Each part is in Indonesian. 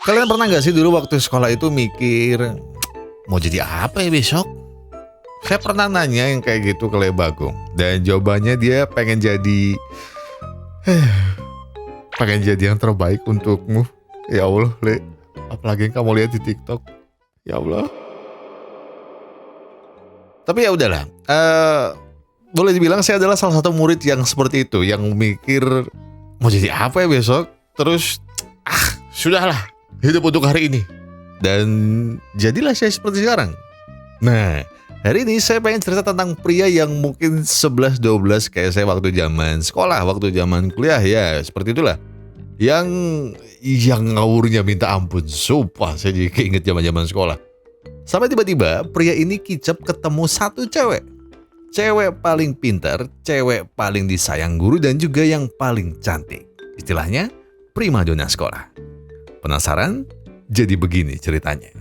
Kalian pernah nggak sih dulu waktu sekolah itu mikir, mau jadi apa ya besok? Saya pernah nanya yang kayak gitu ke Le Bagong. Dan jawabannya dia pengen jadi pengen jadi yang terbaik untukmu. Ya Allah, Le. Apalagi yang kamu lihat di TikTok. Ya Allah. Tapi ya udahlah. Boleh dibilang saya adalah salah satu murid yang seperti itu, yang mikir mau jadi apa ya besok? Terus sudahlah, hidup untuk hari ini. Dan jadilah saya seperti sekarang. Nah, hari ini saya pengen cerita tentang pria yang mungkin 11-12 kayak saya waktu zaman sekolah, waktu zaman kuliah ya, seperti itulah. Yang ngawurnya minta ampun, sumpah saya jadi keinget zaman-zaman sekolah. Sampai tiba-tiba pria ini kicep ketemu satu cewek. Cewek paling pintar, cewek paling disayang guru dan juga yang paling cantik. Istilahnya primadona sekolah. Penasaran? Jadi begini ceritanya.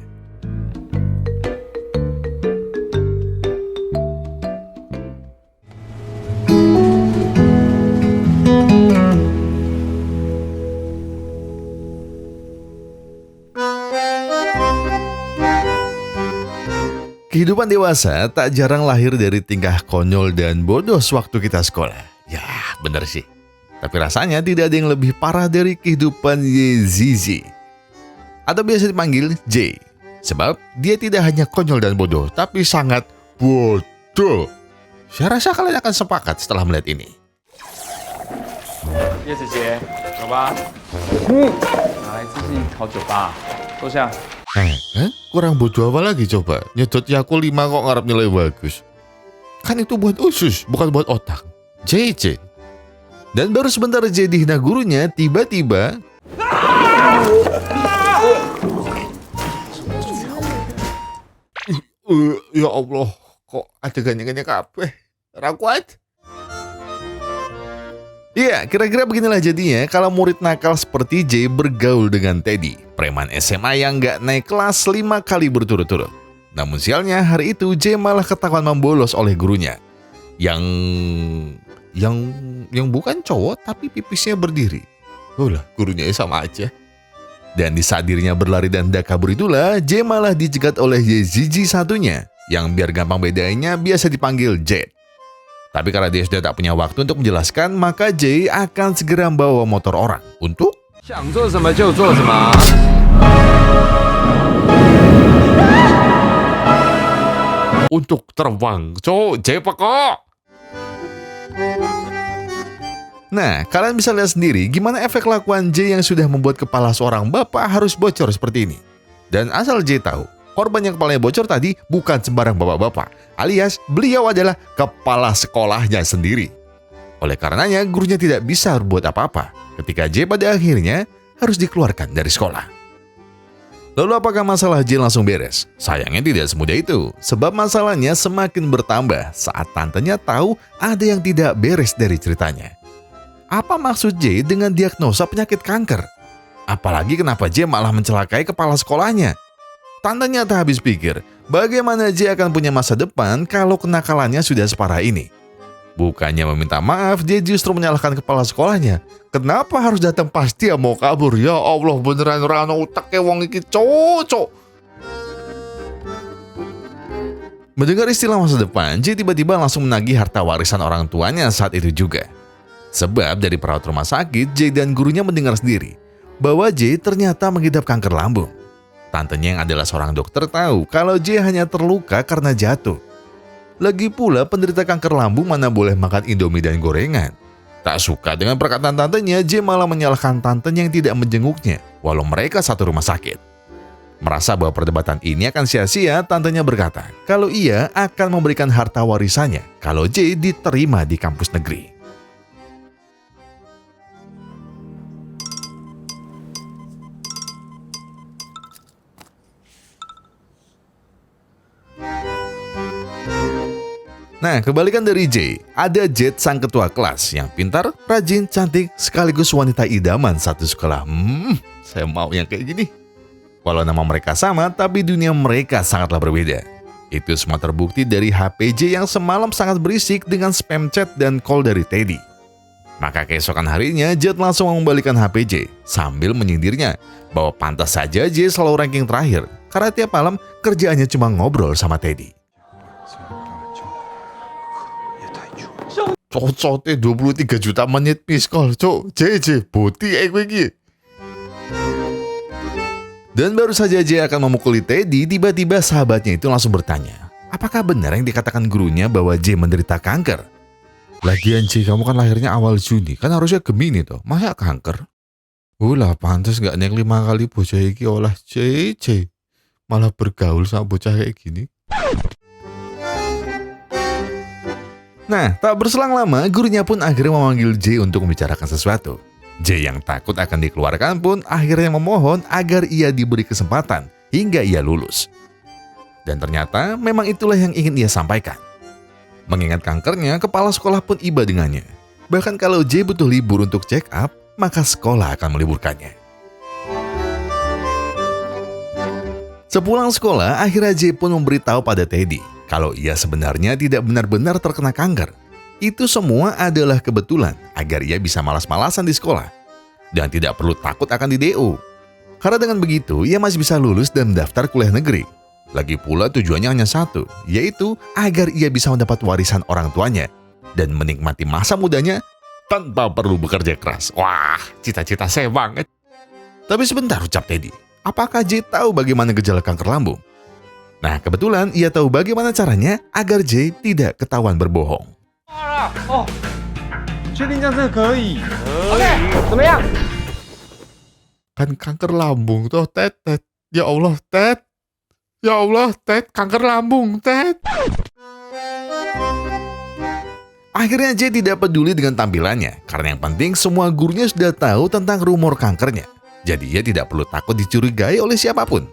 Kehidupan dewasa tak jarang lahir dari tingkah konyol dan bodoh sewaktu kita sekolah. Ya, bener sih. Tapi rasanya tidak ada yang lebih parah dari kehidupan Yezizi. Atau biasa dipanggil J. Sebab dia tidak hanya konyol dan bodoh, tapi sangat bodoh. Saya rasa kalian akan sepakat setelah melihat ini. 叶子杰，走吧。拿来自己考酒吧，坐下。 Kurang bodoh apa lagi coba? Nyedot Yakult 5 kok ngarep nilai bagus. Kan itu buat usus, bukan buat otak. JJ. Dan baru sebentar J dihina gurunya, tiba-tiba ya Allah, kok adegannya kabeh. Ra kuat. Iya, kira-kira beginilah jadinya kalau murid nakal seperti J bergaul dengan Teddy, preman SMA yang nggak naik kelas 5 kali berturut-turut. Namun sialnya hari itu J malah ketahuan membolos oleh gurunya. Yang bukan cowok tapi pipisnya berdiri. Lah, gurunya sama aja. Dan di saat dirinya berlari dan hendak kabur itulah J malah dicegat oleh Yezizi satunya, yang biar gampang bedanya biasa dipanggil Jet. Tapi karena dia sudah tak punya waktu untuk menjelaskan, maka J akan segera membawa motor orang untuk untuk terbang. J pekok. Nah, kalian bisa lihat sendiri gimana efek lakuan J yang sudah membuat kepala seorang bapak harus bocor seperti ini. Dan asal J tahu, korban yang kepalanya bocor tadi bukan sembarang bapak-bapak, alias beliau adalah kepala sekolahnya sendiri. Oleh karenanya, gurunya tidak bisa berbuat apa-apa ketika J pada akhirnya harus dikeluarkan dari sekolah. Lalu apakah masalah J langsung beres? Sayangnya tidak semudah itu, sebab masalahnya semakin bertambah saat tantenya tahu ada yang tidak beres dari ceritanya. Apa maksud J dengan diagnosa penyakit kanker? Apalagi kenapa J malah mencelakai kepala sekolahnya? Tantenya tak habis pikir, bagaimana J akan punya masa depan kalau kenakalannya sudah separah ini. Bukannya meminta maaf, dia justru menyalahkan kepala sekolahnya. Kenapa harus datang pas dia mau kabur? Ya Allah, beneran rano utaknya wong iki cocok. Mendengar istilah masa depan, J tiba-tiba langsung menagih harta warisan orang tuanya saat itu juga. Sebab dari perawat rumah sakit, J dan gurunya mendengar sendiri bahwa J ternyata mengidap kanker lambung. Tantenya yang adalah seorang dokter tahu kalau J hanya terluka karena jatuh. Lagi pula penderita kanker lambung mana boleh makan indomie dan gorengan. Tak suka dengan perkataan tantenya, J malah menyalahkan tantenya yang tidak menjenguknya walau mereka satu rumah sakit. Merasa bahwa perdebatan ini akan sia-sia, tantenya berkata kalau ia akan memberikan harta warisannya kalau J diterima di kampus negeri. Nah, kebalikan dari J, ada Jet sang ketua kelas yang pintar, rajin, cantik, sekaligus wanita idaman satu sekolah. Saya mau yang kayak gini. Walau nama mereka sama, tapi dunia mereka sangatlah berbeda. Itu semua terbukti dari HP J yang semalam sangat berisik dengan spam chat dan call dari Teddy. Maka keesokan harinya Jet langsung mengembalikan HP J sambil menyindirnya bahwa pantas saja J selalu ranking terakhir karena tiap malam kerjaannya cuma ngobrol sama Teddy. Cocotnya 23 juta menit miss call, cok. J, boti gue iki. Dan baru saja J akan memukuli Teddy, tiba-tiba sahabatnya itu langsung bertanya, apakah benar yang dikatakan gurunya bahwa J menderita kanker? Lagian J, kamu kan lahirnya awal Juni, kan harusnya Gemini toh, masa kanker? Lah pantas gak neng 5 kali bocah iki olah J, malah bergaul sama bocah kayak gini. Nah, tak berselang lama, gurunya pun akhirnya memanggil J untuk membicarakan sesuatu. J yang takut akan dikeluarkan pun akhirnya memohon agar ia diberi kesempatan hingga ia lulus. Dan ternyata memang itulah yang ingin ia sampaikan. Mengingat kankernya, kepala sekolah pun iba dengannya. Bahkan kalau J butuh libur untuk check up, maka sekolah akan meliburkannya. Sepulang sekolah, akhirnya J pun memberitahu pada Teddy kalau ia sebenarnya tidak benar-benar terkena kanker. Itu semua adalah kebetulan agar ia bisa malas-malasan di sekolah dan tidak perlu takut akan di DO. Karena dengan begitu, ia masih bisa lulus dan mendaftar kuliah negeri. Lagi pula tujuannya hanya satu, yaitu agar ia bisa mendapat warisan orang tuanya dan menikmati masa mudanya tanpa perlu bekerja keras. Wah, cita-cita saya banget. Tapi sebentar, ucap Teddy. Apakah J tahu bagaimana gejala kanker lambung? Nah, kebetulan ia tahu bagaimana caranya agar J tidak ketahuan berbohong. Kan kanker lambung toh, Ted. Ya Allah, Ted. Ya Allah, Ted, kanker lambung, Ted. Akhirnya J tidak peduli dengan tampilannya, karena yang penting semua gurunya sudah tahu tentang rumor kankernya. Jadi ia tidak perlu takut dicurigai oleh siapapun.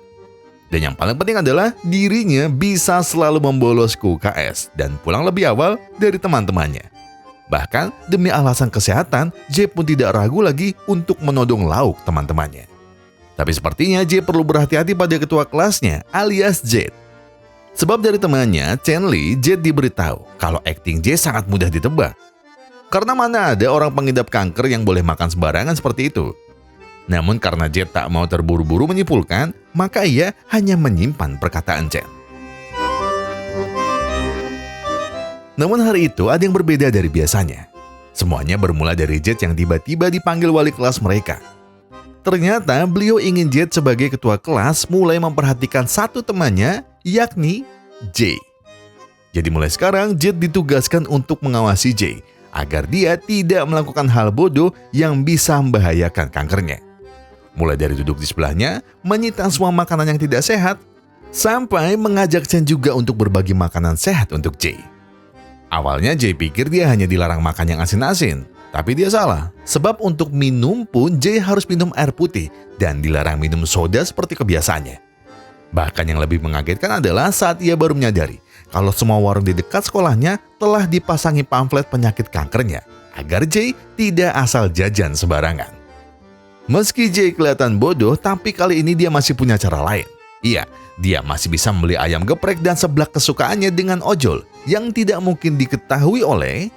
Dan yang paling penting adalah dirinya bisa selalu membolos ke UKS dan pulang lebih awal dari teman-temannya. Bahkan demi alasan kesehatan, J pun tidak ragu lagi untuk menodong lauk teman-temannya. Tapi sepertinya J perlu berhati-hati pada ketua kelasnya alias J. Sebab dari temannya, Chen Li, J diberitahu kalau akting J sangat mudah ditebak. Karena mana ada orang pengidap kanker yang boleh makan sembarangan seperti itu. Namun karena J tak mau terburu-buru menyimpulkan, maka ia hanya menyimpan perkataan Chen. Namun hari itu ada yang berbeda dari biasanya. Semuanya bermula dari J yang tiba-tiba dipanggil wali kelas mereka. Ternyata beliau ingin J sebagai ketua kelas mulai memperhatikan satu temannya, yakni J. Jadi mulai sekarang J ditugaskan untuk mengawasi J agar dia tidak melakukan hal bodoh yang bisa membahayakan kankernya. Mulai dari duduk di sebelahnya, menyita semua makanan yang tidak sehat, sampai mengajak Chen juga untuk berbagi makanan sehat untuk J. Awalnya J pikir dia hanya dilarang makan yang asin-asin, tapi dia salah. Sebab untuk minum pun J harus minum air putih dan dilarang minum soda seperti kebiasaannya. Bahkan yang lebih mengagetkan adalah saat ia baru menyadari kalau semua warung di dekat sekolahnya telah dipasangi pamflet penyakit kankernya agar J tidak asal jajan sembarangan. Meski J kelihatan bodoh, tapi kali ini dia masih punya cara lain. Iya, dia masih bisa membeli ayam geprek dan seblak kesukaannya dengan ojol yang tidak mungkin diketahui oleh...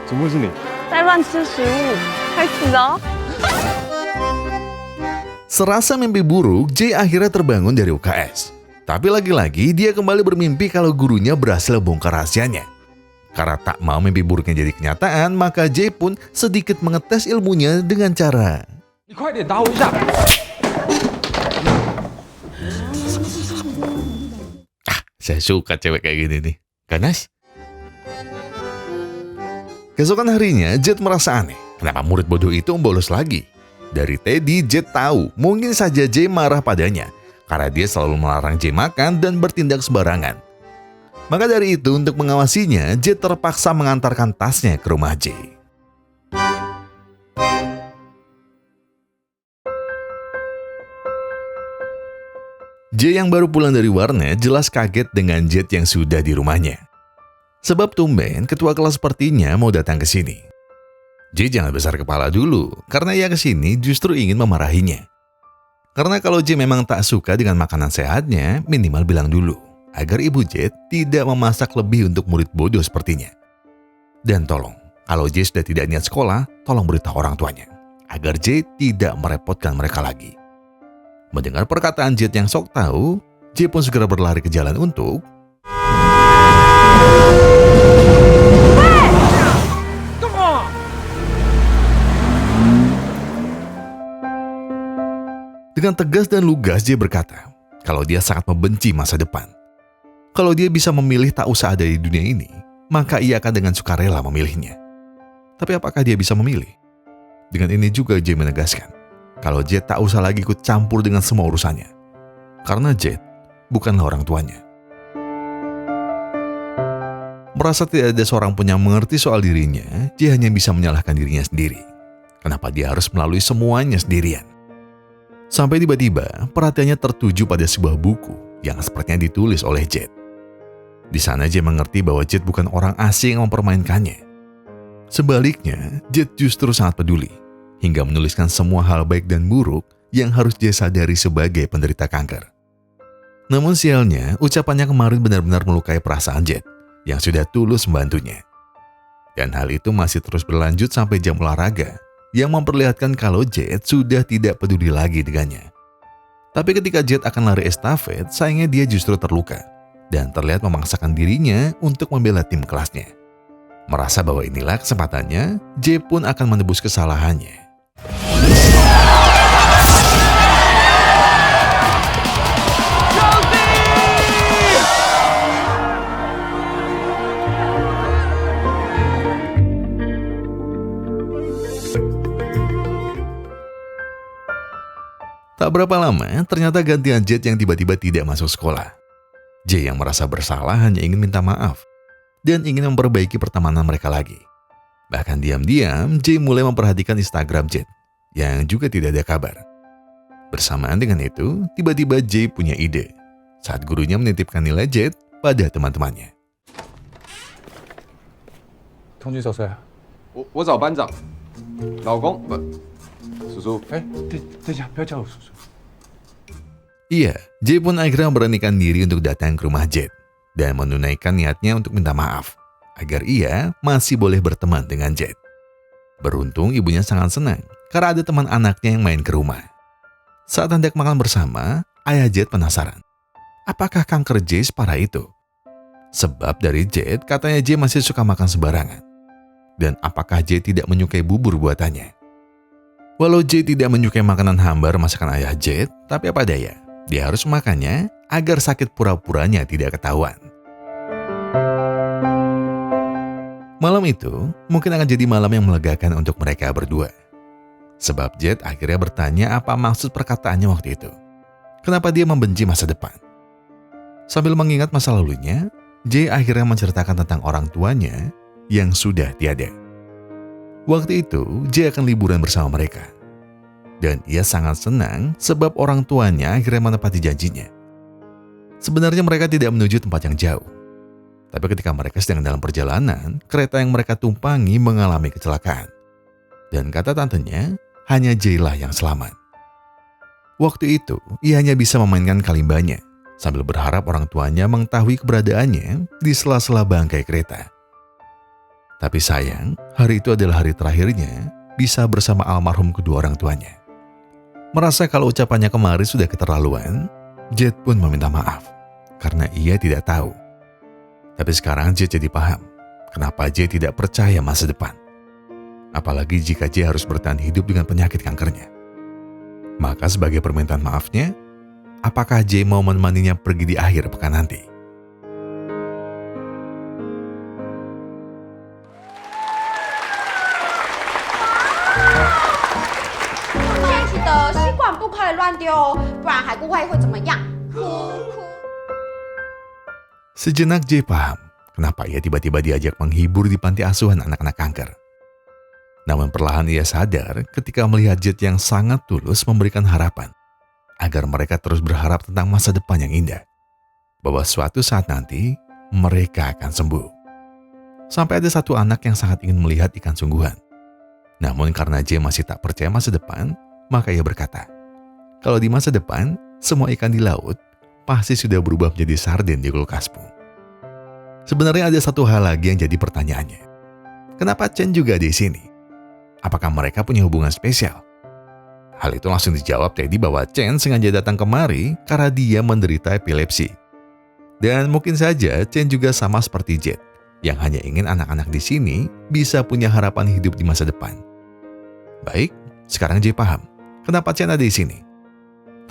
怎么会是你？在乱吃食物，快死了！ Serasa mimpi buruk, J akhirnya terbangun dari UKS. Tapi lagi-lagi dia kembali bermimpi kalau gurunya berhasil bongkar rahasianya. Karena tak mau mimpi buruknya jadi kenyataan, maka J pun sedikit mengetes ilmunya dengan cara... 你快点打我一下！ Saya suka cewek kayak gini nih. Ganas? Keesokan harinya, Jet merasa aneh. Kenapa murid bodoh itu membolos lagi? Dari Teddy, Jet tahu mungkin saja J marah padanya karena dia selalu melarang J makan dan bertindak sembarangan. Maka dari itu, untuk mengawasinya, J terpaksa mengantarkan tasnya ke rumah J. J yang baru pulang dari warnet jelas kaget dengan Jet yang sudah di rumahnya. Sebab tumben ketua kelas sepertinya mau datang ke sini. J jangan besar kepala dulu, karena ia ke sini justru ingin memarahinya. Karena kalau J memang tak suka dengan makanan sehatnya, minimal bilang dulu, agar ibu J tidak memasak lebih untuk murid bodoh sepertinya. Dan tolong, kalau J sudah tidak niat sekolah, tolong beritahu orang tuanya, agar J tidak merepotkan mereka lagi. Mendengar perkataan J yang sok tahu, J pun segera berlari ke jalan untuk dengan tegas dan lugas J berkata kalau dia sangat membenci masa depan. Kalau dia bisa memilih tak usah ada di dunia ini, maka ia akan dengan sukarela memilihnya. Tapi apakah dia bisa memilih? Dengan ini juga J menegaskan kalau J tak usah lagi ikut campur dengan semua urusannya. Karena J bukanlah orang tuanya. Merasa tidak ada seorang pun yang mengerti soal dirinya, J hanya bisa menyalahkan dirinya sendiri. Kenapa dia harus melalui semuanya sendirian? Sampai tiba-tiba perhatiannya tertuju pada sebuah buku yang sepertinya ditulis oleh J. Di sana J mengerti bahwa J bukan orang asing yang mempermainkannya. Sebaliknya, J justru sangat peduli, hingga menuliskan semua hal baik dan buruk yang harus J sadari sebagai penderita kanker. Namun sialnya, ucapannya kemarin benar-benar melukai perasaan J yang sudah tulus membantunya. Dan hal itu masih terus berlanjut sampai jam olahraga, yang memperlihatkan kalau J sudah tidak peduli lagi dengannya. Tapi ketika J akan lari estafet, sayangnya dia justru terluka dan terlihat memaksakan dirinya untuk membela tim kelasnya. Merasa bahwa inilah kesempatannya, J pun akan menebus kesalahannya. Tak berapa lama, ternyata gantian J yang tiba-tiba tidak masuk sekolah. J yang merasa bersalah hanya ingin minta maaf dan ingin memperbaiki pertemanan mereka lagi. Bahkan diam-diam, J mulai memperhatikan Instagram J yang juga tidak ada kabar. Bersamaan dengan itu, tiba-tiba J punya ide saat gurunya menitipkan nilai J pada teman-temannya. 同学找谁啊？我找班长，老公不，叔叔。等一下，不要叫我叔叔。 Iya, J pun akhirnya memberanikan diri untuk datang ke rumah J dan menunaikan niatnya untuk minta maaf agar ia masih boleh berteman dengan J. Beruntung ibunya sangat senang karena ada teman anaknya yang main ke rumah. Saat hendak makan bersama, ayah J penasaran. Apakah kanker J separah itu? Sebab dari J katanya J masih suka makan sembarangan. Dan apakah J tidak menyukai bubur buatannya? Walau J tidak menyukai makanan hambar masakan ayah J, tapi apa daya? Dia harus makannya agar sakit pura-puranya tidak ketahuan. Malam itu mungkin akan jadi malam yang melegakan untuk mereka berdua. Sebab J akhirnya bertanya apa maksud perkataannya waktu itu. Kenapa dia membenci masa depan? Sambil mengingat masa lalunya, J akhirnya menceritakan tentang orang tuanya yang sudah tiada. Waktu itu J akan liburan bersama mereka. Dan ia sangat senang sebab orang tuanya akhirnya menepati janjinya. Sebenarnya mereka tidak menuju tempat yang jauh. Tapi ketika mereka sedang dalam perjalanan, kereta yang mereka tumpangi mengalami kecelakaan. Dan kata tantenya, hanya J lah yang selamat. Waktu itu, ia hanya bisa memainkan kalimbanya, sambil berharap orang tuanya mengetahui keberadaannya di sela-sela bangkai kereta. Tapi sayang, hari itu adalah hari terakhirnya bisa bersama almarhum kedua orang tuanya. Merasa kalau ucapannya kemarin sudah keterlaluan, J pun meminta maaf karena ia tidak tahu. Tapi sekarang J jadi paham kenapa J tidak percaya masa depan. Apalagi jika J harus bertahan hidup dengan penyakit kankernya. Maka sebagai permintaan maafnya, apakah J mau menemaninya pergi di akhir pekan nanti? Sejenak J paham kenapa ia tiba-tiba diajak menghibur di panti asuhan anak-anak kanker. Namun perlahan ia sadar ketika melihat J yang sangat tulus memberikan harapan agar mereka terus berharap tentang masa depan yang indah. Bahwa suatu saat nanti mereka akan sembuh. Sampai ada satu anak yang sangat ingin melihat ikan sungguhan. Namun karena J masih tak percaya masa depan, maka ia berkata, kalau di masa depan, semua ikan di laut pasti sudah berubah menjadi sarden di kulkasmu. Sebenarnya ada satu hal lagi yang jadi pertanyaannya. kenapa Chen juga di sini? Apakah mereka punya hubungan spesial? Hal itu langsung dijawab Teddy bahwa Chen sengaja datang kemari karena dia menderita epilepsi. Dan mungkin saja Chen juga sama seperti Jet, yang hanya ingin anak-anak di sini bisa punya harapan hidup di masa depan. Baik, sekarang Jet paham kenapa Chen ada di sini.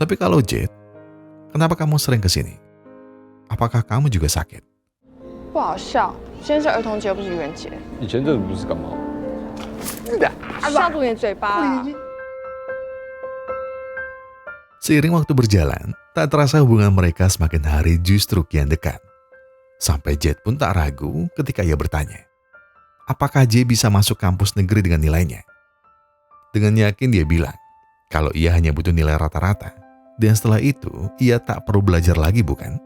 Tapi kalau Jet, kenapa kamu sering ke sini? Apakah kamu juga sakit? 不好笑，今天是儿童节，又不是愚人节。以前这不是感冒？笑住你的嘴巴啦！ Seiring waktu berjalan, tak terasa hubungan mereka semakin hari justru kian dekat. Sampai Jet pun tak ragu ketika ia bertanya, apakah J bisa masuk kampus negeri dengan nilainya? Dengan yakin dia bilang, kalau ia hanya butuh nilai rata-rata, dan setelah itu ia tak perlu belajar lagi bukan?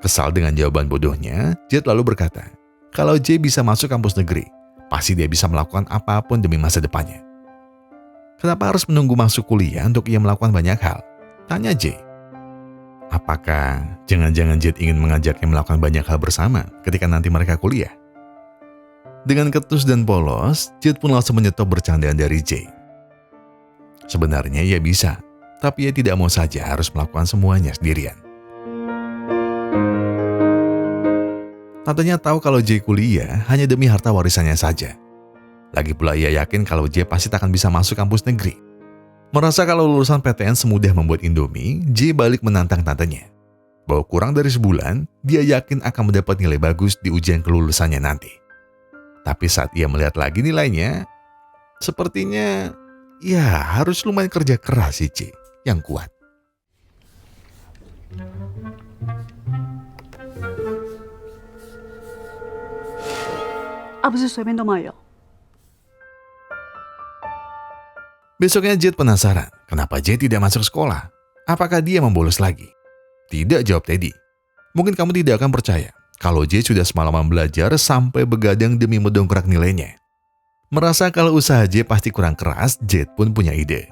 Kesal dengan jawaban bodohnya, Jet lalu berkata, kalau J bisa masuk kampus negeri, pasti dia bisa melakukan apapun demi masa depannya. Kenapa harus menunggu masuk kuliah untuk ia melakukan banyak hal? Tanya J. Apakah jangan-jangan Jet ingin mengajaknya melakukan banyak hal bersama ketika nanti mereka kuliah? Dengan ketus dan polos, Jet pun langsung menyetop bercandaan dari J. Sebenarnya ia bisa, tapi ia tidak mau saja harus melakukan semuanya sendirian. Tantenya tahu kalau J kuliah hanya demi harta warisannya saja. Lagi pula ia yakin kalau J pasti tak akan bisa masuk kampus negeri. Merasa kalau lulusan PTN semudah membuat Indomie, J balik menantang tantenya. Bahwa kurang dari sebulan, dia yakin akan mendapat nilai bagus di ujian kelulusannya nanti. Tapi saat ia melihat lagi nilainya, sepertinya ya harus lumayan kerja keras si J yang kuat. Besoknya Jet penasaran, kenapa J tidak masuk sekolah? Apakah dia membolos lagi? Tidak, jawab Teddy. Mungkin kamu tidak akan percaya kalau J sudah semalaman belajar sampai begadang demi mendongkrak nilainya. Merasa kalau usaha J pasti kurang keras, Jet pun punya ide.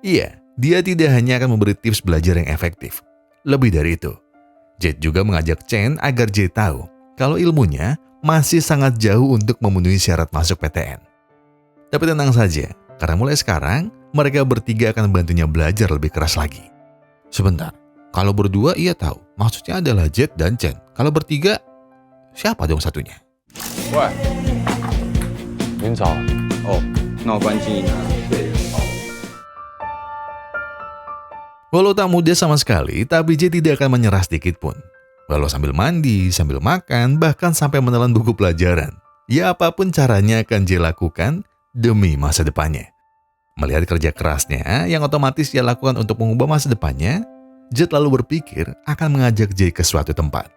Iya, dia tidak hanya akan memberi tips belajar yang efektif. Lebih dari itu, Jet juga mengajak Chen agar J tahu kalau ilmunya masih sangat jauh untuk memenuhi syarat masuk PTN. Tapi tenang saja, karena mulai sekarang, mereka bertiga akan membantunya belajar lebih keras lagi. Sebentar, kalau berdua ia tahu, maksudnya adalah Jet dan Chen. Kalau bertiga, siapa dong satunya? 喂，您早。哦，那我关静音了。对，哦。 Walau tak mudah sama sekali, tapi J tidak akan menyerah sedikit pun. Walau sambil mandi, sambil makan, bahkan sampai menelan buku pelajaran. Ya apapun caranya akan J lakukan demi masa depannya. Melihat kerja kerasnya yang otomatis ia lakukan untuk mengubah masa depannya, Jet lalu berpikir akan mengajak J ke suatu tempat.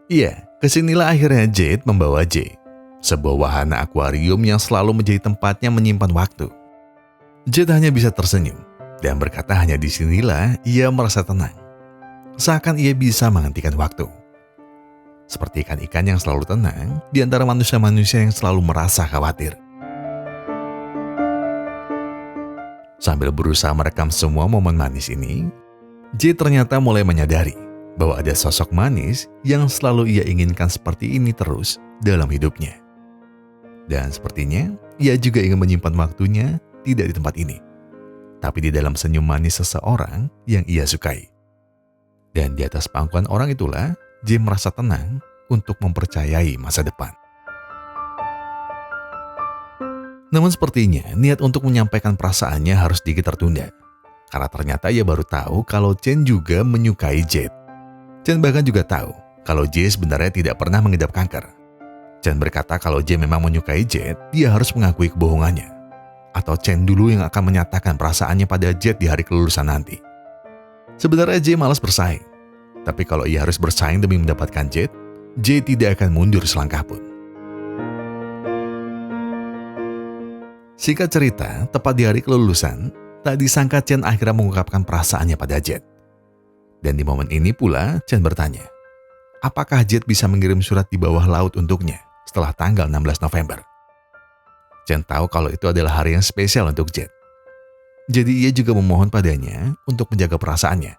Iya, kesinilah akhirnya Jet membawa J. Sebuah wahana akuarium yang selalu menjadi tempatnya menyimpan waktu. Jet hanya bisa tersenyum dan berkata hanya disinilah ia merasa tenang. Seakan ia bisa menghentikan waktu. Seperti ikan-ikan yang selalu tenang di antara manusia-manusia yang selalu merasa khawatir. Sambil berusaha merekam semua momen manis ini, J ternyata mulai menyadari bahwa ada sosok manis yang selalu ia inginkan seperti ini terus dalam hidupnya. Dan sepertinya ia juga ingin menyimpan waktunya tidak di tempat ini, tapi di dalam senyum manis seseorang yang ia sukai. Dan di atas pangkuan orang itulah J merasa tenang untuk mempercayai masa depan. Namun sepertinya niat untuk menyampaikan perasaannya harus sedikit tertunda. Karena ternyata ia baru tahu kalau Chen juga menyukai Jet. Chen bahkan juga tahu kalau J sebenarnya tidak pernah mengidap kanker. Chen berkata kalau J memang menyukai Jet, dia harus mengakui kebohongannya. Atau Chen dulu yang akan menyatakan perasaannya pada Jet di hari kelulusan nanti. Sebenarnya J malas bersaing. Tapi kalau ia harus bersaing demi mendapatkan Jet, J tidak akan mundur selangkah pun. Singkat cerita, tepat di hari kelulusan, tak disangka Chen akhirnya mengungkapkan perasaannya pada Jet. Dan di momen ini pula, Chen bertanya, apakah Jet bisa mengirim surat di bawah laut untuknya setelah tanggal 16 November? Chen tahu kalau itu adalah hari yang spesial untuk Jet. Jadi ia juga memohon padanya untuk menjaga perasaannya.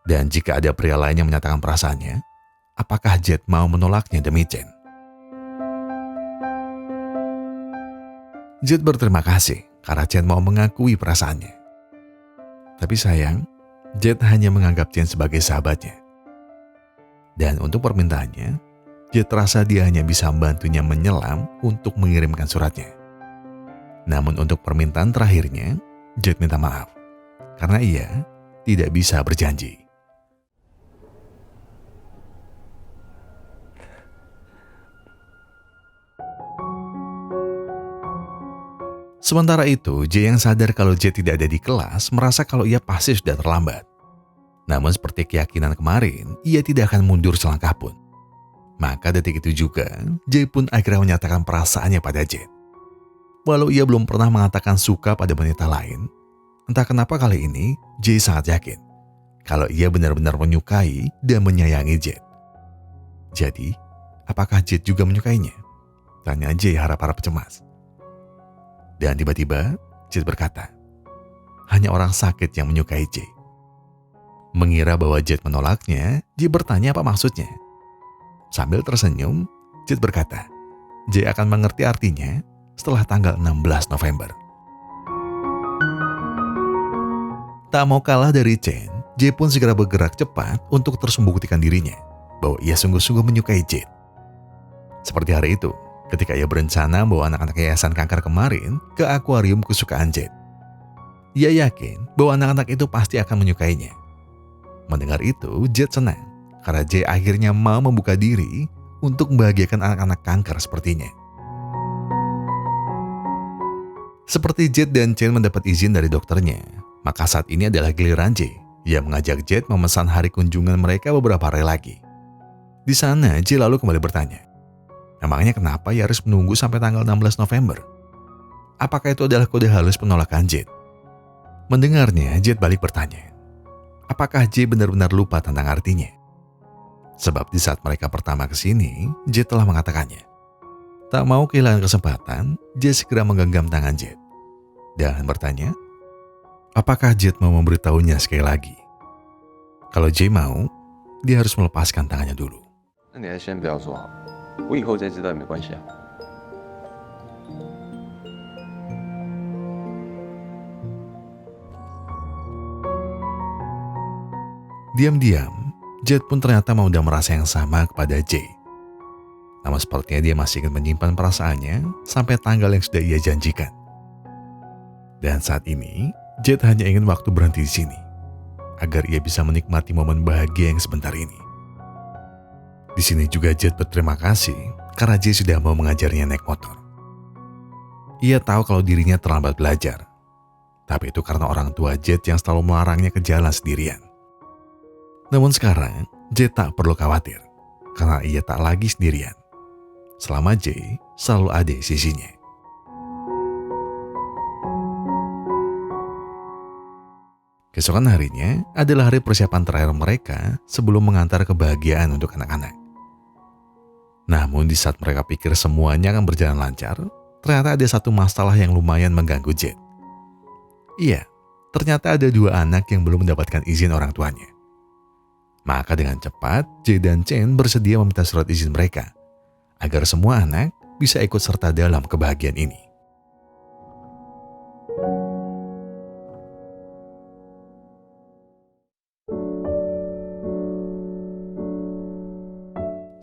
Dan jika ada pria lain yang menyatakan perasaannya, apakah Jet mau menolaknya demi Chen? Jet berterima kasih karena Chen mau mengakui perasaannya. Tapi sayang, Jet hanya menganggap Chen sebagai sahabatnya. Dan untuk permintaannya, Jet terasa dia hanya bisa membantunya menyelam untuk mengirimkan suratnya. Namun untuk permintaan terakhirnya, Jet minta maaf karena ia tidak bisa berjanji. Sementara itu, J yang sadar kalau Jet tidak ada di kelas merasa kalau ia pasti sudah terlambat. Namun seperti keyakinan kemarin, ia tidak akan mundur selangkah pun. Maka detik itu juga, J pun akhirnya menyatakan perasaannya pada Jet. Walau ia belum pernah mengatakan suka pada wanita lain, entah kenapa kali ini J sangat yakin kalau ia benar-benar menyukai dan menyayangi Jet. Jadi, apakah Jet juga menyukainya? Tanya J harap-harap cemas. Dan tiba-tiba, Jet berkata, hanya orang sakit yang menyukai J. Mengira bahwa Jet menolaknya, J bertanya apa maksudnya. Sambil tersenyum, Jet berkata, J akan mengerti artinya setelah tanggal 16 November. Tak mau kalah dari Chen, J pun segera bergerak cepat untuk terus membuktikan dirinya bahwa ia sungguh-sungguh menyukai Jet. Seperti hari itu, ketika ia berencana membawa anak-anak yayasan kanker kemarin ke akuarium kesukaan Jet. Ia yakin bahwa anak-anak itu pasti akan menyukainya. Mendengar itu, Jet senang karena J akhirnya mau membuka diri untuk membahagiakan anak-anak kanker sepertinya. Seperti Jet dan Chen mendapat izin dari dokternya, maka saat ini adalah giliran J yang mengajak Jet memesan hari kunjungan mereka beberapa hari lagi. Di sana, J lalu kembali bertanya, emangnya kenapa ia harus menunggu sampai tanggal 16 November? Apakah itu adalah kode halus penolakan Jet? Mendengarnya, Jet balik bertanya, apakah J benar-benar lupa tentang artinya? Sebab di saat mereka pertama kesini, Jet telah mengatakannya. Tak mau kehilangan kesempatan, J segera menggenggam tangan Jet dan bertanya, apakah Jet mau memberitahunya sekali lagi? Kalau J mau, dia harus melepaskan tangannya dulu. 那你还先不要说好，我以后再知道也没关系啊。 Diam-diam, Jet pun ternyata sudah merasa yang sama kepada J. Namun sepertinya dia masih ingin menyimpan perasaannya sampai tanggal yang sudah ia janjikan. Dan saat ini, Jet hanya ingin waktu berhenti di sini, agar ia bisa menikmati momen bahagia yang sebentar ini. Di sini juga Jet berterima kasih karena J sudah mau mengajarnya naik motor. Ia tahu kalau dirinya terlambat belajar, tapi itu karena orang tua Jet yang selalu melarangnya ke jalan sendirian. Namun sekarang, J tak perlu khawatir, karena ia tak lagi sendirian. Selama J selalu ada di sisinya. Keesokan harinya adalah hari persiapan terakhir mereka sebelum mengantar kebahagiaan untuk anak-anak. Namun di saat mereka pikir semuanya akan berjalan lancar, ternyata ada satu masalah yang lumayan mengganggu Jet. Iya, ternyata ada dua anak yang belum mendapatkan izin orang tuanya. Maka dengan cepat, J dan Chen bersedia meminta surat izin mereka, agar semua anak bisa ikut serta dalam kebahagiaan ini.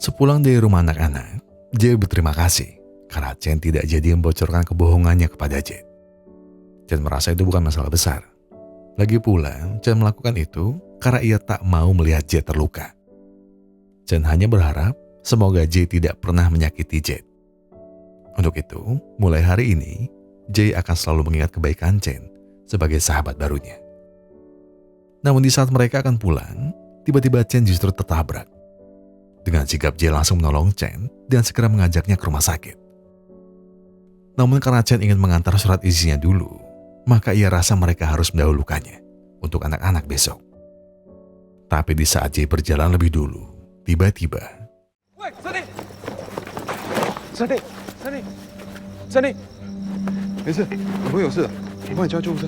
Sepulang dari rumah anak-anak, J berterima kasih karena Chen tidak jadi membocorkan kebohongannya kepada J. Chen merasa itu bukan masalah besar. Lagi pula, Chen melakukan itu karena ia tak mau melihat J terluka. Chen hanya berharap semoga J tidak pernah menyakiti J. Untuk itu, mulai hari ini, J akan selalu mengingat kebaikan Chen sebagai sahabat barunya. Namun di saat mereka akan pulang, tiba-tiba Chen justru tertabrak. Dengan sigap J langsung menolong Chen dan segera mengajaknya ke rumah sakit. Namun karena Chen ingin mengantar surat izinnya dulu, maka ia rasa mereka harus mendahulukannya untuk anak-anak besok. Tapi di saat J berjalan lebih dulu, tiba-tiba... Woi, Sandy，没事，我朋友有事，我帮你叫救护车。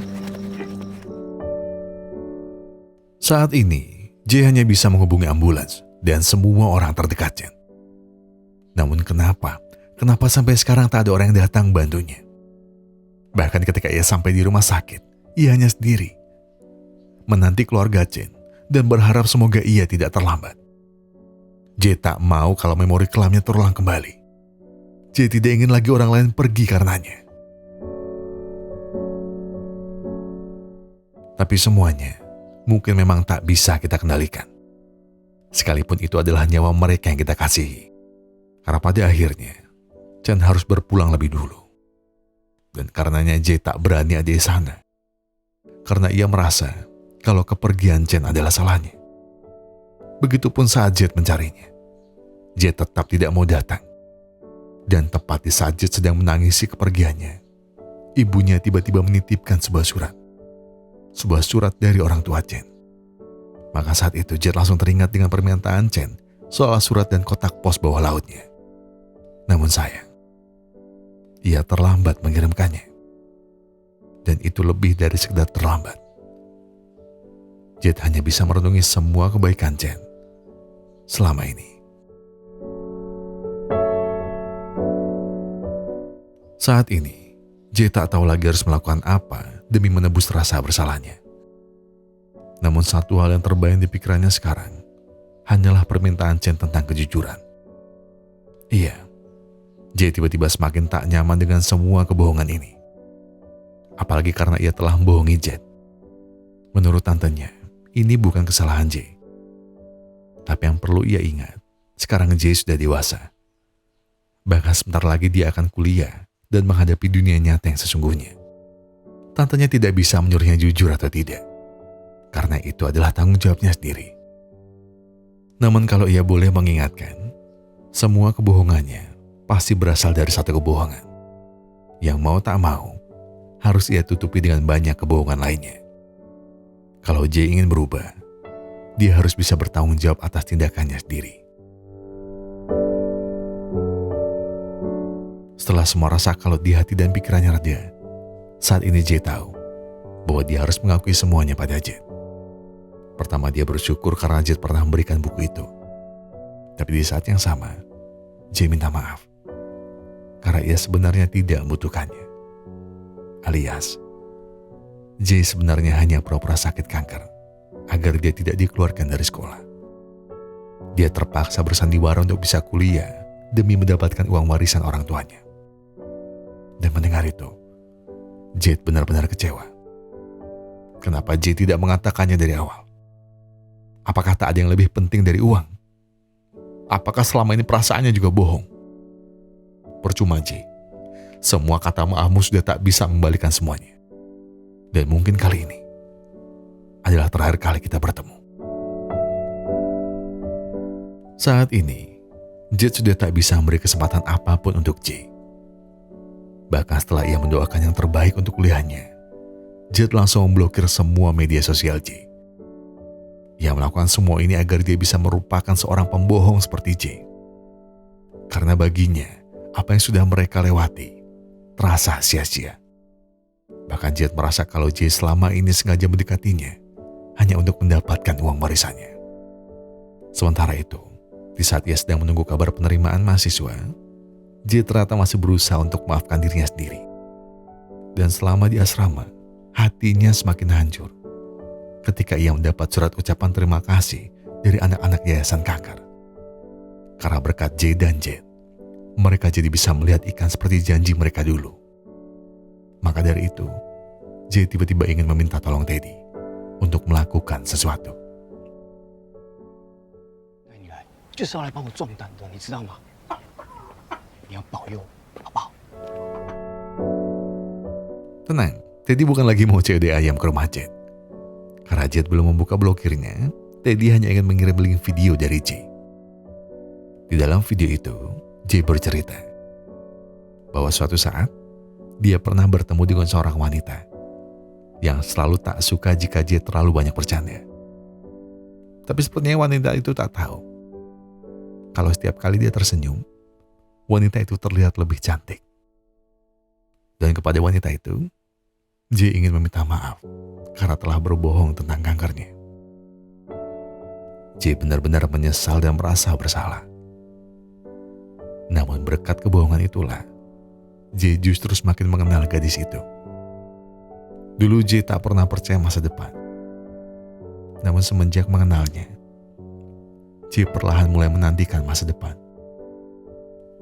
Saat ini, J hanya bisa menghubungi ambulans dan semua orang terdekatnya. Namun kenapa sampai sekarang tak ada orang yang datang bantunya? Bahkan ketika ia sampai di rumah sakit, ia hanya sendiri, menanti keluarga Chen dan berharap semoga ia tidak terlambat. J tak mau kalau memori kelamnya terulang kembali. J tidak ingin lagi orang lain pergi karenanya. Tapi semuanya mungkin memang tak bisa kita kendalikan. Sekalipun itu adalah nyawa mereka yang kita kasihi. Karena pada akhirnya, Chen harus berpulang lebih dulu. Dan karenanya J tak berani ada di sana. Karena ia merasa kalau kepergian Chen adalah salahnya. Begitupun saat Jet mencarinya. Jet tetap tidak mau datang. Dan tepat di saat Jet sedang menangisi kepergiannya, ibunya tiba-tiba menitipkan sebuah surat. Sebuah surat dari orang tua Chen. Maka saat itu Jet langsung teringat dengan permintaan Chen soal surat dan kotak pos bawah lautnya. Namun sayang, ia terlambat mengirimkannya. Dan itu lebih dari sekedar terlambat. Jet hanya bisa merenungi semua kebaikan Chen selama ini. Saat ini, Jet tak tahu lagi harus melakukan apa demi menebus rasa bersalahnya. Namun satu hal yang terbayang di pikirannya sekarang hanyalah permintaan Chen tentang kejujuran. Iya, Jet tiba-tiba semakin tak nyaman dengan semua kebohongan ini. Apalagi karena ia telah membohongi Jet. Menurut tantenya, ini bukan kesalahan J. Tapi yang perlu ia ingat, sekarang J sudah dewasa. Bahkan sebentar lagi dia akan kuliah dan menghadapi dunia nyata yang sesungguhnya. Tantenya tidak bisa menyuruhnya jujur atau tidak, karena itu adalah tanggung jawabnya sendiri. Namun kalau ia boleh mengingatkan, semua kebohongannya pasti berasal dari satu kebohongan. Yang mau tak mau, harus ia tutupi dengan banyak kebohongan lainnya. Kalau J ingin berubah, dia harus bisa bertanggung jawab atas tindakannya sendiri. Setelah semua rasa kalut di hati dan pikirannya reda, saat ini J tahu bahwa dia harus mengakui semuanya pada Jet. Pertama, dia bersyukur karena Jet pernah memberikan buku itu. Tapi di saat yang sama, J minta maaf karena ia sebenarnya tidak membutuhkannya. Alias, J sebenarnya hanya pura-pura sakit kanker agar dia tidak dikeluarkan dari sekolah. Dia terpaksa bersandiwara untuk bisa kuliah demi mendapatkan uang warisan orang tuanya. Dan mendengar itu, J benar-benar kecewa. Kenapa J tidak mengatakannya dari awal? Apakah tak ada yang lebih penting dari uang? Apakah selama ini perasaannya juga bohong? Percuma J. Semua kata maafmu sudah tak bisa membalikan semuanya. Dan mungkin kali ini adalah terakhir kali kita bertemu. Saat ini, Jet sudah tak bisa memberi kesempatan apapun untuk J. Bahkan setelah ia mendoakan yang terbaik untuk kuliahnya, Jet langsung memblokir semua media sosial J. Ia melakukan semua ini agar dia bisa merupakan seorang pembohong seperti J. Karena baginya, apa yang sudah mereka lewati terasa sia-sia. Bahkan Jet merasa kalau J selama ini sengaja mendekatinya hanya untuk mendapatkan uang warisannya. Sementara itu, di saat ia sedang menunggu kabar penerimaan mahasiswa, J ternyata masih berusaha untuk memaafkan dirinya sendiri. Dan selama di asrama, hatinya semakin hancur ketika ia mendapat surat ucapan terima kasih dari anak-anak yayasan kanker. Karena berkat J dan J, mereka jadi bisa melihat ikan seperti janji mereka dulu. Maka dari itu, J tiba-tiba ingin meminta tolong Teddy untuk melakukan sesuatu. Tenang, Teddy bukan lagi mau COD ayam ke rumah Jet. Karena Jet belum membuka blokirnya, Teddy hanya ingin mengirim link video dari J. Di dalam video itu, J bercerita bahwa suatu saat dia pernah bertemu dengan seorang wanita yang selalu tak suka jika J terlalu banyak bercanda. Tapi sepertinya wanita itu tak tahu kalau setiap kali dia tersenyum, wanita itu terlihat lebih cantik. Dan kepada wanita itu, J ingin meminta maaf karena telah berbohong tentang kankernya. J benar-benar menyesal dan merasa bersalah. Namun berkat kebohongan itulah, J justru semakin mengenal gadis itu. Dulu J tak pernah percaya masa depan. Namun semenjak mengenalnya, J perlahan mulai menantikan masa depan.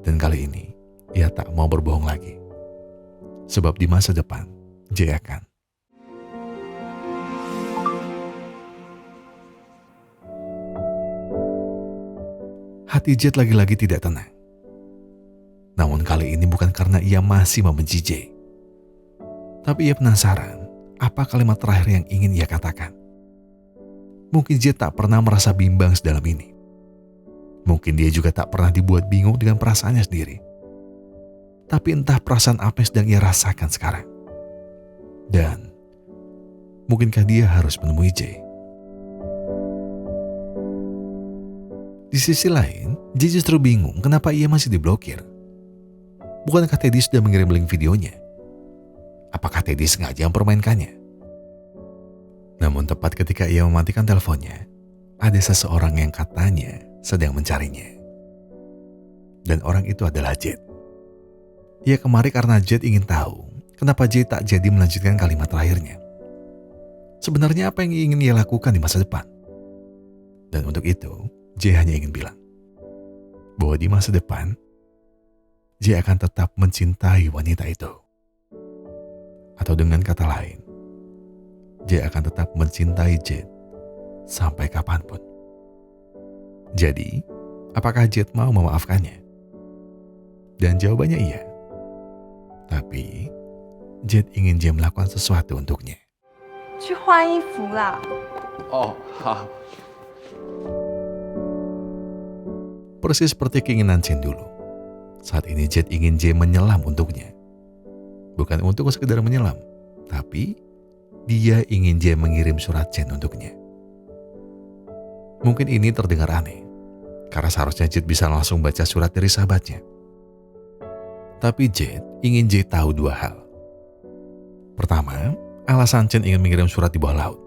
Dan kali ini, ia tak mau berbohong lagi. Sebab di masa depan, J akan. Hati J lagi-lagi tidak tenang. Namun kali ini bukan karena ia masih membenci J. Tapi ia penasaran apa kalimat terakhir yang ingin ia katakan. Mungkin J tak pernah merasa bimbang sedalam ini. Mungkin dia juga tak pernah dibuat bingung dengan perasaannya sendiri. Tapi entah perasaan apa yang sedang ia rasakan sekarang. Dan mungkinkah dia harus menemui J? Di sisi lain, J justru bingung kenapa ia masih diblokir. Bukankah Teddy sudah mengirim link videonya? Apakah Teddy sengaja mempermainkannya? Namun tepat ketika ia mematikan teleponnya, ada seseorang yang katanya sedang mencarinya. Dan orang itu adalah J. Ia kemari karena J ingin tahu kenapa J tak jadi melanjutkan kalimat terakhirnya. Sebenarnya apa yang ingin ia lakukan di masa depan? Dan untuk itu, J hanya ingin bilang bahwa di masa depan, J akan tetap mencintai wanita itu. Atau dengan kata lain, J akan tetap mencintai J sampai kapanpun. Jadi, apakah J mau memaafkannya? Dan jawabannya iya. Tapi, J ingin J melakukan sesuatu untuknya. 去换衣服啦。哦，好。 Persis seperti keinginan Chen dulu. Saat ini J ingin J menyelam untuknya. Bukan untuk sekedar menyelam, tapi dia ingin J mengirim surat Chen untuknya. Mungkin ini terdengar aneh, karena seharusnya J bisa langsung baca surat dari sahabatnya. Tapi J ingin J tahu dua hal. Pertama, alasan Chen ingin mengirim surat di bawah laut,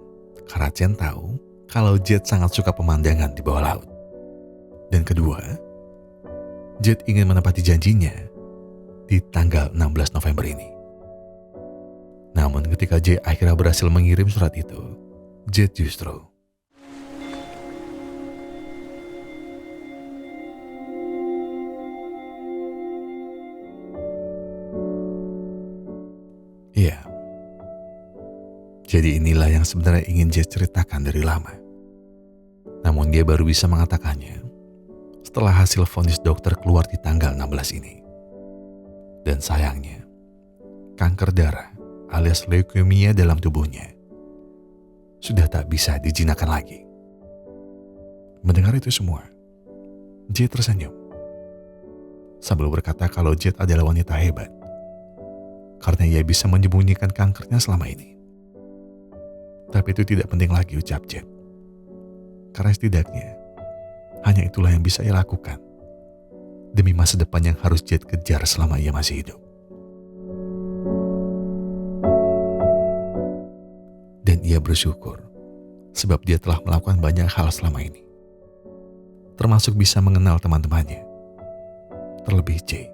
karena Chen tahu kalau J sangat suka pemandangan di bawah laut. Dan kedua, J ingin menepati janjinya di tanggal 16 November ini. Namun ketika J akhirnya berhasil mengirim surat itu, J justru iya. Jadi inilah yang sebenarnya ingin J ceritakan dari lama. Namun dia baru bisa mengatakannya setelah hasil vonis dokter keluar di tanggal 16 ini. Dan sayangnya, kanker darah alias leukemia dalam tubuhnya sudah tak bisa dijinakan lagi. Mendengar itu semua, J tersenyum sambil berkata kalau J adalah wanita hebat karena ia bisa menyembunyikan kankernya selama ini. Tapi itu tidak penting lagi, ucap J. Karena setidaknya hanya itulah yang bisa ia lakukan demi masa depan yang harus J kejar selama ia masih hidup. Dan ia bersyukur sebab dia telah melakukan banyak hal selama ini, termasuk bisa mengenal teman-temannya, terlebih J.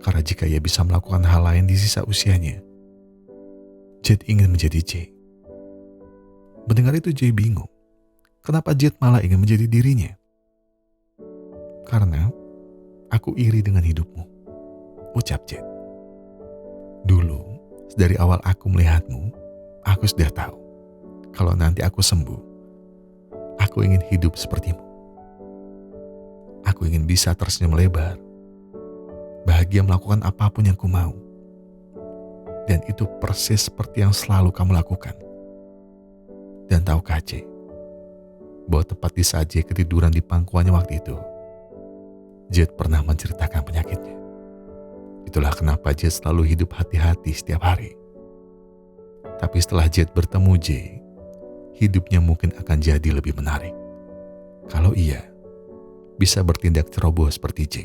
Karena jika ia bisa melakukan hal lain di sisa usianya, J ingin menjadi J. Mendengar itu J bingung. Kenapa J malah ingin menjadi dirinya? Karena aku iri dengan hidupmu, ucap J. Dulu, dari awal aku melihatmu, aku sudah tahu kalau nanti aku sembuh, aku ingin hidup sepertimu. Aku ingin bisa tersenyum lebar, bahagia melakukan apapun yang ku mau. Dan itu persis seperti yang selalu kamu lakukan. Dan tahukah J, bahwa tepat di saat J ketiduran di pangkuannya waktu itu, J pernah menceritakan penyakitnya. Itulah kenapa J selalu hidup hati-hati setiap hari. Tapi setelah J bertemu J, hidupnya mungkin akan jadi lebih menarik. Kalau ia bisa bertindak ceroboh seperti J.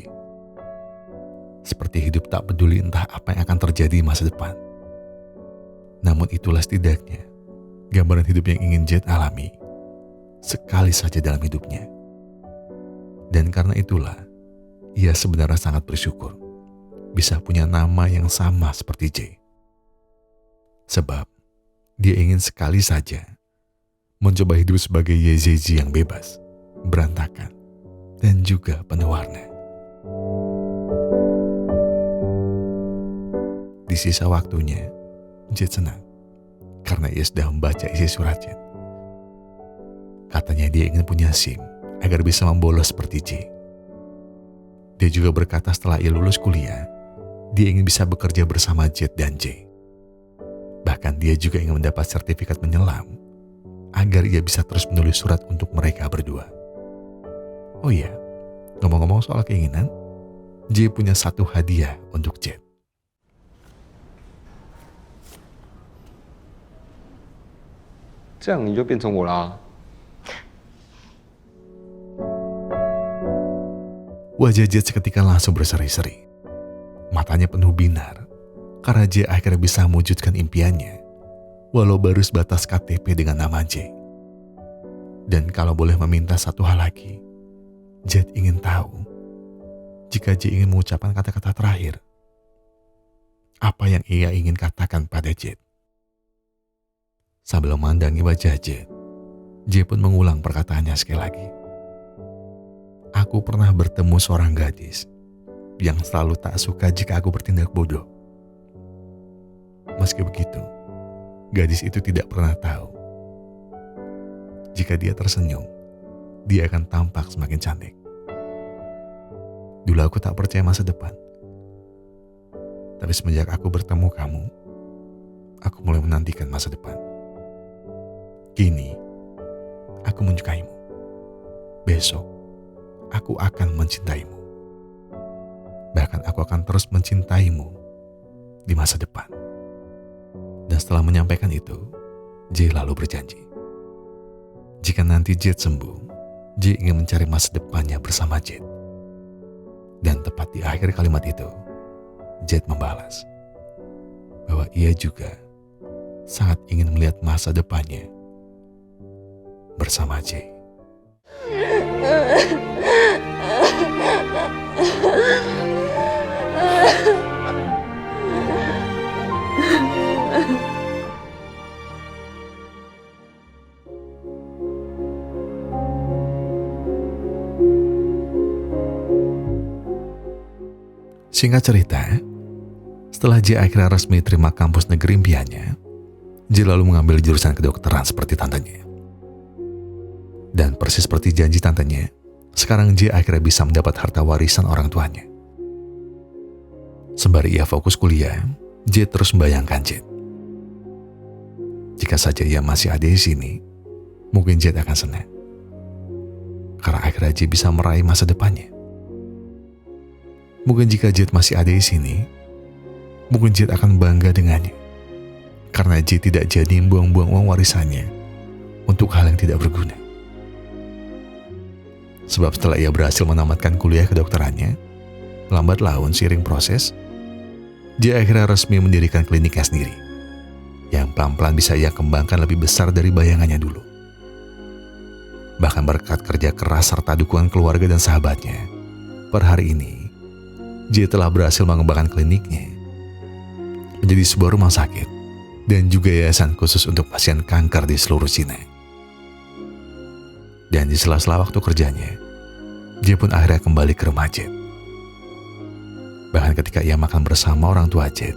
Seperti hidup tak peduli entah apa yang akan terjadi di masa depan. Namun itulah setidaknya gambaran hidup yang ingin J alami sekali saja dalam hidupnya. Dan karena itulah ia sebenarnya sangat bersyukur bisa punya nama yang sama seperti J. Sebab dia ingin sekali saja mencoba hidup sebagai Yezeji yang bebas, berantakan, dan juga penuh warna. Di sisa waktunya, Jet senang karena ia sudah membaca isi surat Jet. Katanya dia ingin punya SIM agar bisa membolos seperti J. Dia juga berkata setelah ia lulus kuliah, dia ingin bisa bekerja bersama Jet dan J. Bahkan dia juga ingin mendapat sertifikat menyelam agar ia bisa terus menulis surat untuk mereka berdua. Oh iya, ngomong-ngomong soal keinginan, J punya satu hadiah untuk Jet.这样你就变成我啦。 Wajah Jet seketika langsung berseri-seri. Matanya penuh binar karena J akhirnya bisa mewujudkan impiannya, walau baru sebatas KTP dengan nama J. Dan kalau boleh meminta satu hal lagi, Jet ingin tahu jika J ingin mengucapkan kata-kata terakhir, apa yang ia ingin katakan pada Jet. Sambil memandangi wajah Jet, J pun mengulang perkataannya sekali lagi. Aku pernah bertemu seorang gadis yang selalu tak suka jika aku bertindak bodoh. Meski begitu, gadis itu tidak pernah tahu jika dia tersenyum, dia akan tampak semakin cantik. Dulu aku tak percaya masa depan, tapi semenjak aku bertemu kamu, aku mulai menantikan masa depan. Kini, aku menyukaimu. Besok, aku akan mencintaimu. Bahkan aku akan terus mencintaimu di masa depan. Dan setelah menyampaikan itu, J lalu berjanji. Jika nanti Jet sembuh, J ingin mencari masa depannya bersama Jet. Dan tepat di akhir kalimat itu, Jet membalas bahwa ia juga sangat ingin melihat masa depannya bersama J. Singkat cerita, setelah J akhirnya resmi terima kampus negeri impiannya, J lalu mengambil jurusan kedokteran seperti tantenya. Dan persis seperti janji tantenya, sekarang J akhirnya bisa mendapat harta warisan orang tuanya. Sembari ia fokus kuliah, J terus membayangkan Jet. Jika saja ia masih ada di sini, mungkin Jet akan senang. Karena akhirnya J bisa meraih masa depannya. Mungkin jika Jet masih ada di sini, mungkin Jet akan bangga dengannya. Karena J tidak jadi membuang-buang uang warisannya untuk hal yang tidak berguna. Sebab setelah ia berhasil menamatkan kuliah kedokterannya, lambat laun seiring proses, J akhirnya resmi mendirikan kliniknya sendiri, yang pelan-pelan bisa ia kembangkan lebih besar dari bayangannya dulu. Bahkan berkat kerja keras serta dukungan keluarga dan sahabatnya, per hari ini, J telah berhasil mengembangkan kliniknya menjadi sebuah rumah sakit dan juga yayasan khusus untuk pasien kanker di seluruh Cina. Dan di sela-sela waktu kerjanya, J pun akhirnya kembali ke rumah Jet. Bahkan ketika ia makan bersama orang tua Jet,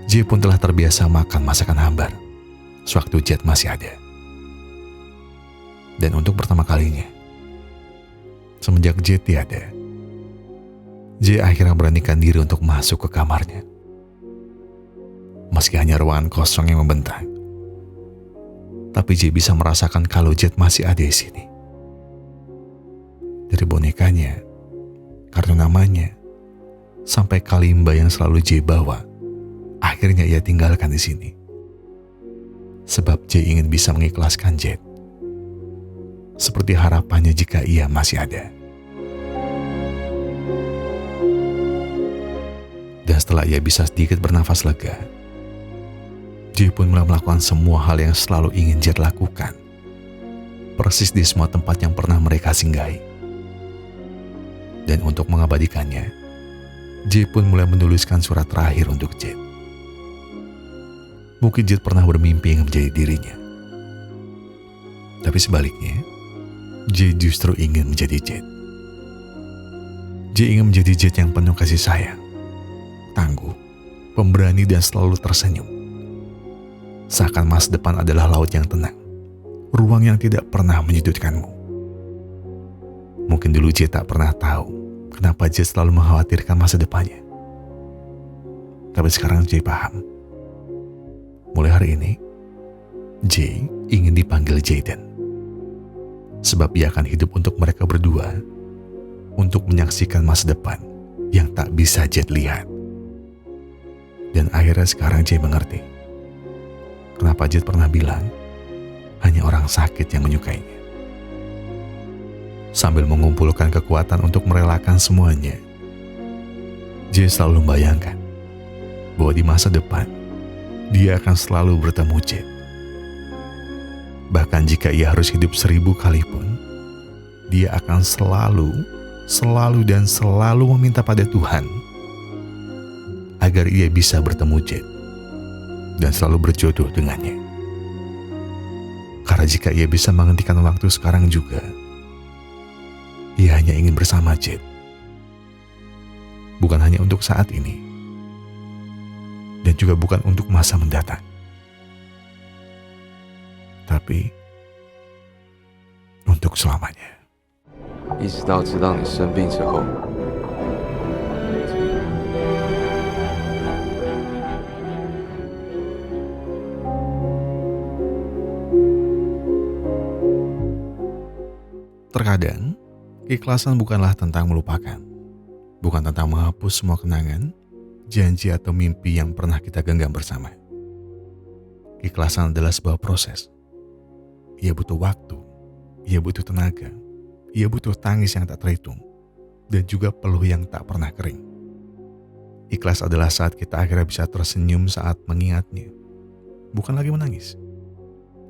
J pun telah terbiasa makan masakan hambar sewaktu Jet masih ada. Dan untuk pertama kalinya, semenjak Jet tiada, J akhirnya beranikan diri untuk masuk ke kamarnya. Meski hanya ruangan kosong yang membentang, tapi J bisa merasakan kalau Jet masih ada di sini. Dari bonekanya, kartu namanya, sampai kalimba yang selalu J bawa, akhirnya ia tinggalkan di sini. Sebab J ingin bisa mengikhlaskan Jet, seperti harapannya jika ia masih ada. Dan setelah ia bisa sedikit bernafas lega, J pun mulai melakukan semua hal yang selalu ingin Jet lakukan, persis di semua tempat yang pernah mereka singgahi. Dan untuk mengabadikannya, J pun mulai menuliskan surat terakhir untuk Jet. mungkin Jet pernah bermimpi ingin menjadi dirinya. Tapi sebaliknya, J justru ingin menjadi Jet. J ingin menjadi Jet yang penuh kasih sayang, tangguh, pemberani dan selalu tersenyum. Seakan masa depan adalah laut yang tenang, ruang yang tidak pernah menyudutkanmu. Mungkin dulu J tak pernah tahu kenapa J selalu mengkhawatirkan masa depannya. Tapi sekarang J paham. Mulai hari ini, J ingin dipanggil Jayden. Sebab ia akan hidup untuk mereka berdua, untuk menyaksikan masa depan yang tak bisa J lihat. Dan akhirnya sekarang J mengerti kenapa J pernah bilang hanya orang sakit yang menyukainya. Sambil mengumpulkan kekuatan untuk merelakan semuanya, J selalu membayangkan bahwa di masa depan dia akan selalu bertemu J. Bahkan jika ia harus hidup 1000 kali pun, dia akan selalu dan selalu meminta pada Tuhan agar ia bisa bertemu J dan selalu berjodoh dengannya. Karena jika ia bisa menghentikan waktu sekarang juga, ia hanya ingin bersama J. Bukan hanya untuk saat ini, dan juga bukan untuk masa mendatang, tapi untuk selamanya. 一直到知道你生病之后， Terkadang, keikhlasan bukanlah tentang melupakan, bukan tentang menghapus semua kenangan, janji atau mimpi yang pernah kita genggam bersama. Keikhlasan adalah sebuah proses. Ia butuh waktu, ia butuh tenaga, ia butuh tangis yang tak terhitung, dan juga peluh yang tak pernah kering. Ikhlas adalah saat kita akhirnya bisa tersenyum saat mengingatnya, bukan lagi menangis.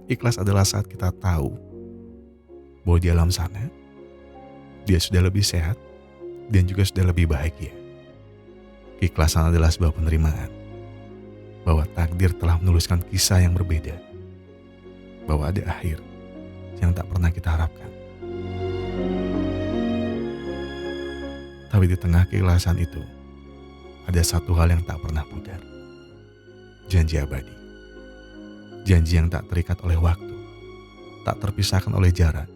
Ikhlas adalah saat kita tahu bahwa di alam sana, dia sudah lebih sehat dan juga sudah lebih bahagia. Keikhlasan adalah sebuah penerimaan bahwa takdir telah menuliskan kisah yang berbeda, bahwa ada akhir yang tak pernah kita harapkan. Tapi di tengah keikhlasan itu, ada satu hal yang tak pernah pudar. Janji abadi. Janji yang tak terikat oleh waktu, tak terpisahkan oleh jarak,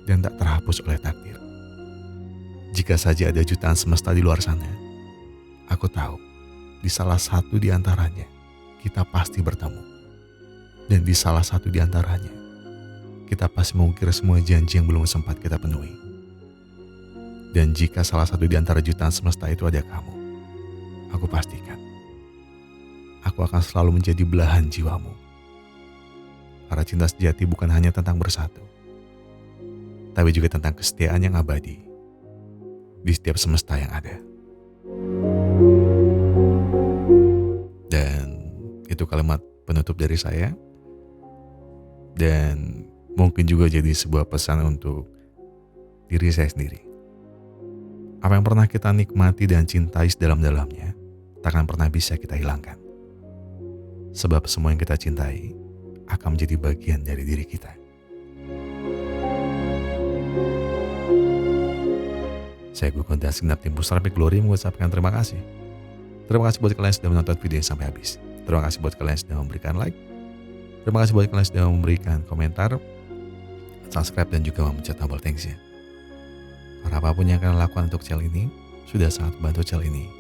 dan tak terhapus oleh takdir. Jika saja ada jutaan semesta di luar sana, aku tahu di salah satu di antaranya kita pasti bertemu. Dan di salah satu di antaranya kita pasti mengukir semua janji yang belum sempat kita penuhi. Dan jika salah satu di antara jutaan semesta itu ada kamu, aku pastikan aku akan selalu menjadi belahan jiwamu. Karena cinta sejati bukan hanya tentang bersatu, tapi juga tentang kesetiaan yang abadi di setiap semesta yang ada. Dan itu kalimat penutup dari saya, dan mungkin juga jadi sebuah pesan untuk diri saya sendiri. Apa yang pernah kita nikmati dan cintai sedalam-dalamnya takkan pernah bisa kita hilangkan. Sebab semua yang kita cintai akan menjadi bagian dari diri kita. Saya Gugun dan segenap tim Pusar Epic Glory mengucapkan terima kasih. Terima kasih buat kalian yang sudah menonton video sampai habis. Terima kasih buat kalian yang sudah memberikan like. Terima kasih buat kalian yang sudah memberikan komentar, subscribe, dan juga memencet tombol thanks ya. Karena apapun yang kalian lakukan untuk channel ini sudah sangat membantu channel ini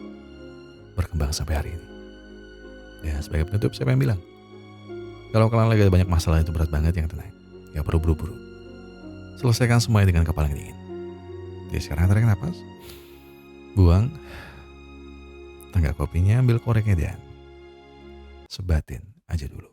berkembang sampai hari ini. Dan sebagai penutup saya pengen bilang, kalau kalian lagi ada banyak masalah itu berat banget, yang tenang, gak perlu buru-buru. Selesaikan semuanya dengan kepala yang dingin. Jadi sekarang tarik nafas, buang, tenggak kopinya, ambil koreknya dan sebatin aja dulu.